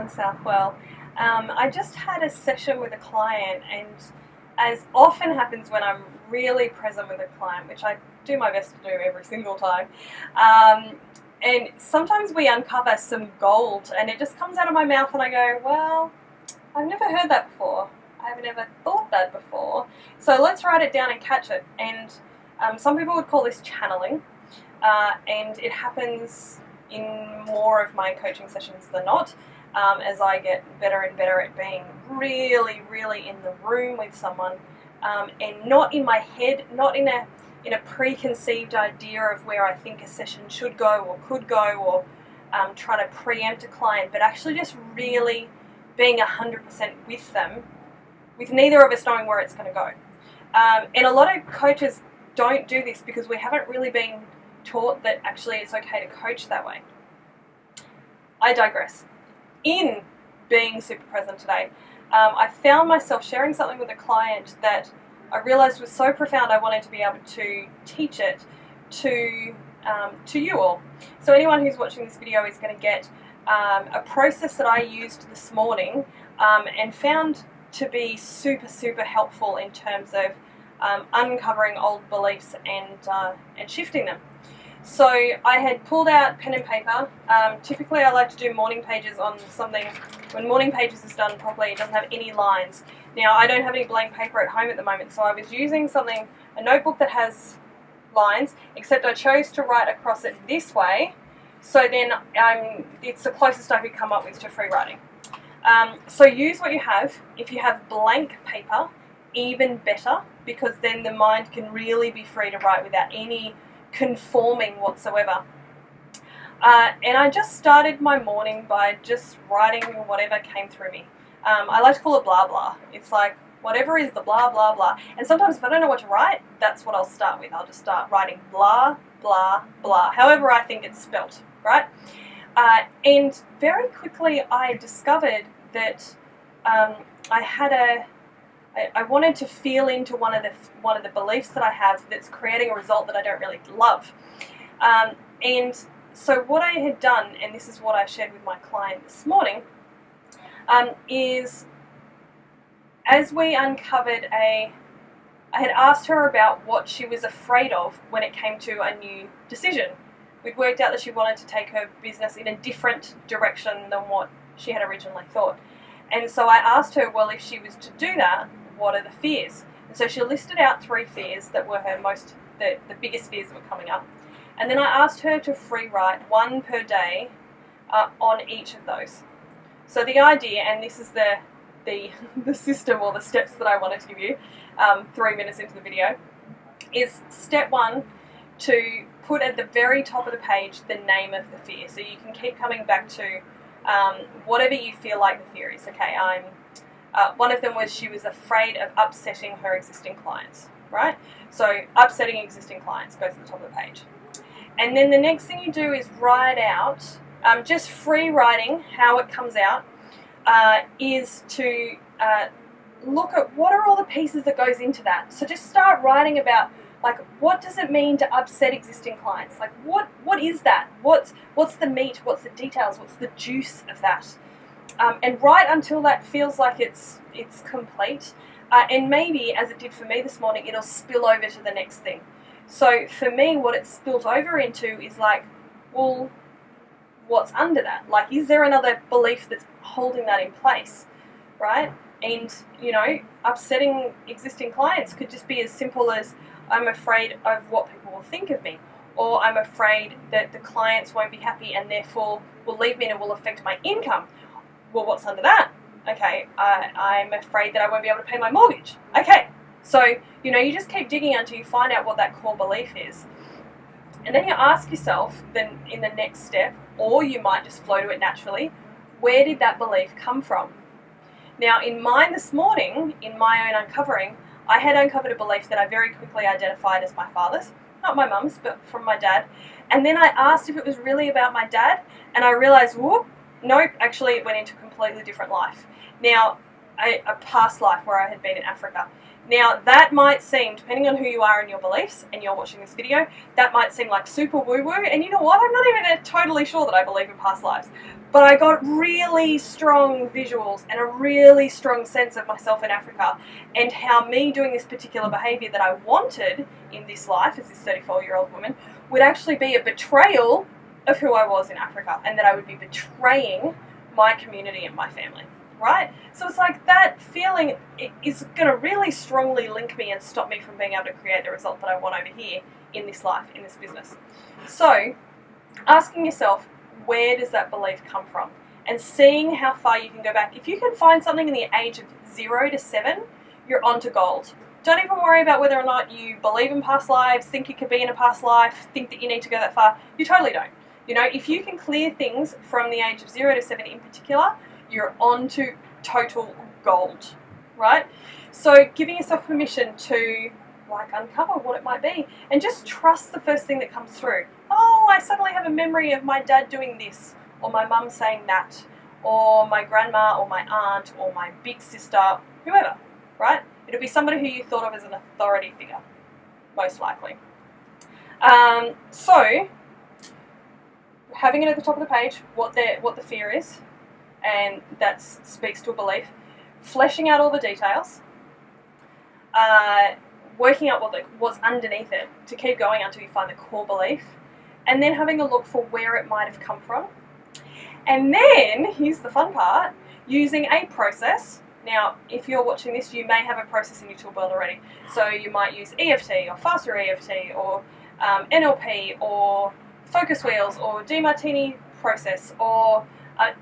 in Southwell. I just had a session with a client, and as often happens when I'm really present with a client, which I do my best to do every single time, and sometimes we uncover some gold and it just comes out of my mouth and I go, well, I've never heard that before. I've never thought that before. So let's write it down and catch it. And some people would call this channeling, and it happens in more of my coaching sessions than not, as I get better and better at being really, really in the room with someone, and not in my head, not in a preconceived idea of where I think a session should go or could go, or trying to preempt a client, but actually just really being 100% with them, with neither of us knowing where it's going to go. And a lot of coaches don't do this because we haven't really been taught that actually it's okay to coach that way. I digress. In being super present today, I found myself sharing something with a client that I realised was so profound I wanted to be able to teach it to you all. So anyone who's watching this video is going to get a process that I used this morning and found to be super, super helpful in terms of uncovering old beliefs and shifting them. So I had pulled out pen and paper. Typically I like to do morning pages on something. When morning pages is done properly, it doesn't have any lines. Now I don't have any blank paper at home at the moment, so I was using a notebook that has lines, except I chose to write across it this way, so then it's the closest I could come up with to free writing. So use what you have. If you have blank paper, even better, because then the mind can really be free to write without any conforming whatsoever. And I just started my morning by just writing whatever came through me. I like to call it blah blah. It's like whatever is the blah blah blah. And sometimes if I don't know what to write, that's what I'll start with. I'll just start writing blah blah blah, however I think it's spelt, right? And very quickly I discovered that I wanted to feel into one of the beliefs that I have that's creating a result that I don't really love. And so what I had done, and this is what I shared with my client this morning, is as we uncovered I had asked her about what she was afraid of when it came to a new decision. We'd worked out that she wanted to take her business in a different direction than what she had originally thought. And so I asked her, well, if she was to do that, what are the fears? And so she listed out 3 fears that were her the biggest fears that were coming up. And then I asked her to free write 1 per day on each of those. So the idea, and this is the system or the steps that I wanted to give you 3 minutes into the video, is step 1 to put at the very top of the page the name of the fear. So you can keep coming back to whatever you feel like the fear is. Okay, one of them was she was afraid of upsetting her existing clients, right? So upsetting existing clients goes to the top of the page. And then the next thing you do is write out, just free writing how it comes out, is to look at what are all the pieces that goes into that. So just start writing about, like, what does it mean to upset existing clients? Like, what is that? What's the meat? What's the details? What's the juice of that? And write until that feels like it's complete. And maybe, as it did for me this morning, it'll spill over to the next thing. So for me, what it's spilled over into is like, well, what's under that? Like, is there another belief that's holding that in place, right? And, upsetting existing clients could just be as simple as, I'm afraid of what people will think of me, or I'm afraid that the clients won't be happy and therefore will leave me and it will affect my income. Well, what's under that? Okay, I'm afraid that I won't be able to pay my mortgage. Okay, so, you just keep digging until you find out what that core belief is. And then you ask yourself, then in the next step, or you might just flow to it naturally, where did that belief come from? Now, in mine this morning, in my own uncovering, I had uncovered a belief that I very quickly identified as my father's, not my mum's, but from my dad. And then I asked if it was really about my dad, and I realised, whoop, nope, actually it went into a completely different life. Now, a past life where I had been in Africa. Now, that might seem, depending on who you are and your beliefs, and you're watching this video, that might seem like super woo-woo, and you know what, I'm not even totally sure that I believe in past lives, but I got really strong visuals and a really strong sense of myself in Africa, and how me doing this particular behaviour that I wanted in this life, as this 34-year-old woman, would actually be a betrayal of who I was in Africa, and that I would be betraying my community and my family. Right? So it's like that feeling is going to really strongly link me and stop me from being able to create the result that I want over here in this life, in this business. So asking yourself, where does that belief come from? And seeing how far you can go back. If you can find something in the age of 0 to 7, you're onto gold. Don't even worry about whether or not you believe in past lives, think you could be in a past life, think that you need to go that far. You totally don't. You know, if you can clear things from the age of 0 to 7 in particular, you're on to total gold, right? So giving yourself permission to uncover what it might be, and just trust the first thing that comes through. Oh, I suddenly have a memory of my dad doing this, or my mum saying that, or my grandma, or my aunt, or my big sister, whoever, right? It'll be somebody who you thought of as an authority figure, most likely. So having it at the top of the page, what the fear is, and that speaks to a belief, fleshing out all the details, working out what's underneath it to keep going until you find the core belief, and then having a look for where it might have come from. And then, here's the fun part, using a process. Now, if you're watching this, you may have a process in your tool belt already. So you might use EFT, or faster EFT, or NLP, or focus wheels, or DeMartini process, or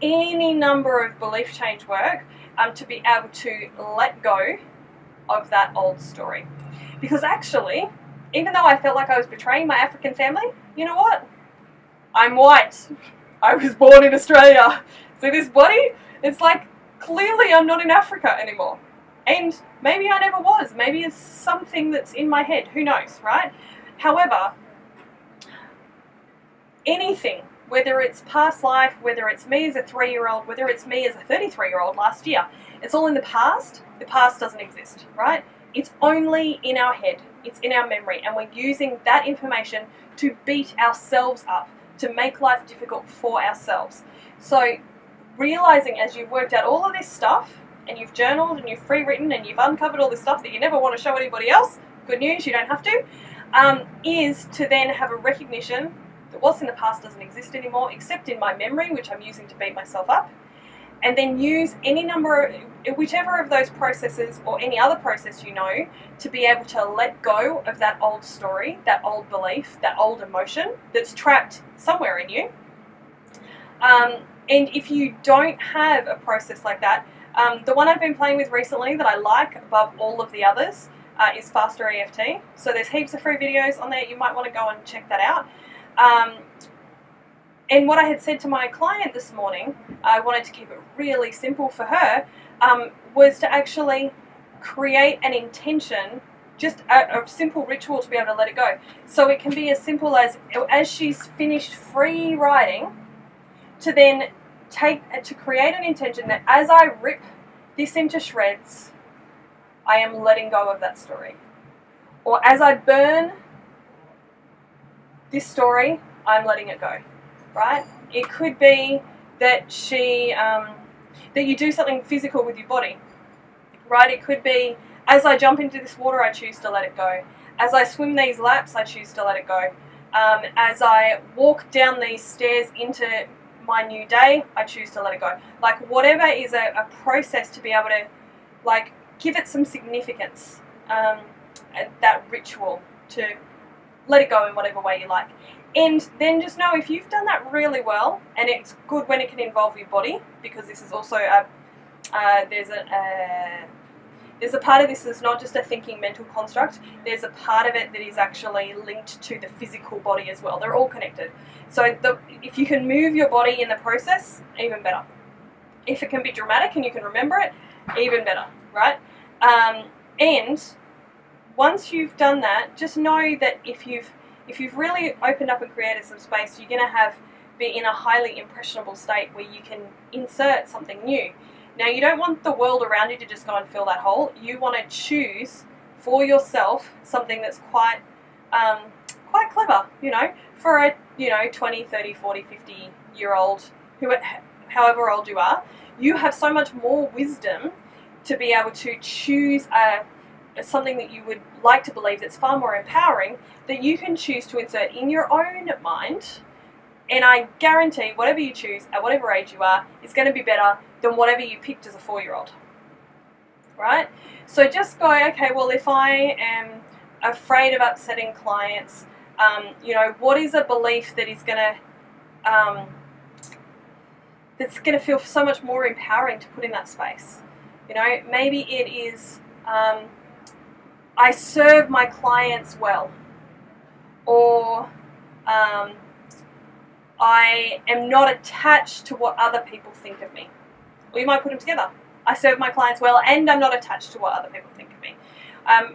any number of belief change work to be able to let go of that old story. Because actually, even though I felt like I was betraying my African family, you know what? I'm white. I was born in Australia. So this body, it's like, clearly I'm not in Africa anymore. And maybe I never was. Maybe it's something that's in my head. Who knows, right? However, anything, whether it's past life, whether it's me as a 3-year-old, whether it's me as a 33-year-old last year, it's all in the past. The past doesn't exist, right? It's only in our head. It's in our memory. And we're using that information to beat ourselves up, to make life difficult for ourselves. So realizing as you've worked out all of this stuff, and you've journaled, and you've free-written, and you've uncovered all this stuff that you never want to show anybody else, good news, you don't have to, is to then have a recognition that what's in the past doesn't exist anymore, except in my memory, which I'm using to beat myself up, and then use any number, whichever of those processes or any other process you know, to be able to let go of that old story, that old belief, that old emotion that's trapped somewhere in you. And if you don't have a process like that, the one I've been playing with recently that I like above all of the others is Faster EFT. So there's heaps of free videos on there. You might want to go and check that out. And what I had said to my client this morning, I wanted to keep it really simple for her, was to actually create an intention, just a simple ritual to be able to let it go. So it can be as simple as she's finished free writing, to then create an intention that as I rip this into shreds, I am letting go of that story. Or as I burn this story, I'm letting it go, right? It could be that that you do something physical with your body, right? It could be, as I jump into this water, I choose to let it go. As I swim these laps, I choose to let it go. As I walk down these stairs into my new day, I choose to let it go. Like, whatever is a process to be able to, like, give it some significance, that ritual, to let it go in whatever way you like. And then just know, if you've done that really well, and it's good when it can involve your body, because this is also there's a part of this that's not just a thinking mental construct. There's a part of it that is actually linked to the physical body as well. They're all connected. So if you can move your body in the process, even better. If it can be dramatic and you can remember it, even better, right? And once you've done that, just know that if you've really opened up and created some space, you're going to be in a highly impressionable state where you can insert something new. Now, you don't want the world around you to just go and fill that hole. You want to choose for yourself something that's quite clever, for a, 20, 30, 40, 50-year-old, however old you are. You have so much more wisdom to be able to choose something that you would like to believe that's far more empowering, that you can choose to insert in your own mind. And I guarantee whatever you choose at whatever age you are is going to be better than whatever you picked as a 4-year-old. Right? So just go, okay, well, if I am afraid of upsetting clients, what is a belief that is going to that's going to feel so much more empowering to put in that space? Maybe it is I serve my clients well, or I am not attached to what other people think of me. Or you might put them together. I serve my clients well and I'm not attached to what other people think of me.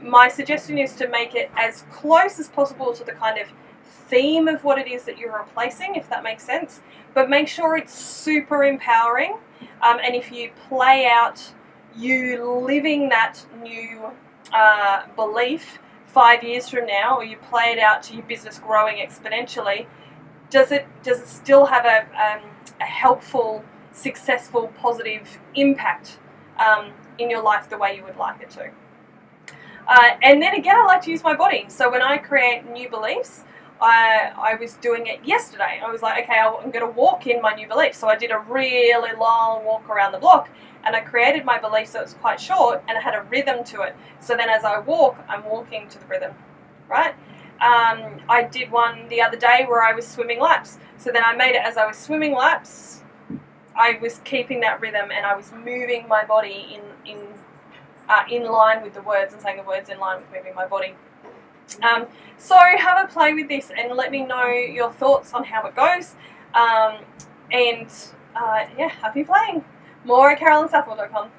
My suggestion is to make it as close as possible to the kind of theme of what it is that you're replacing, if that makes sense. But make sure it's super empowering. And if you play out you living that new belief 5 years from now, or you play it out to your business growing exponentially, does it still have a helpful, successful, positive impact in your life the way you would like it to? And then again, I like to use my body. So when I create new beliefs, I was doing it yesterday. I was like, okay, I'm going to walk in my new belief. So I did a really long walk around the block, and I created my belief so it was quite short, and it had a rhythm to it. So then as I walk, I'm walking to the rhythm, right? I did one the other day where I was swimming laps. So then I made it as I was swimming laps, I was keeping that rhythm, and I was moving my body in line with the words, and saying the words in line with moving my body. So have a play with this and let me know your thoughts on how it goes. Happy playing. More at CarolynSouthwell.com.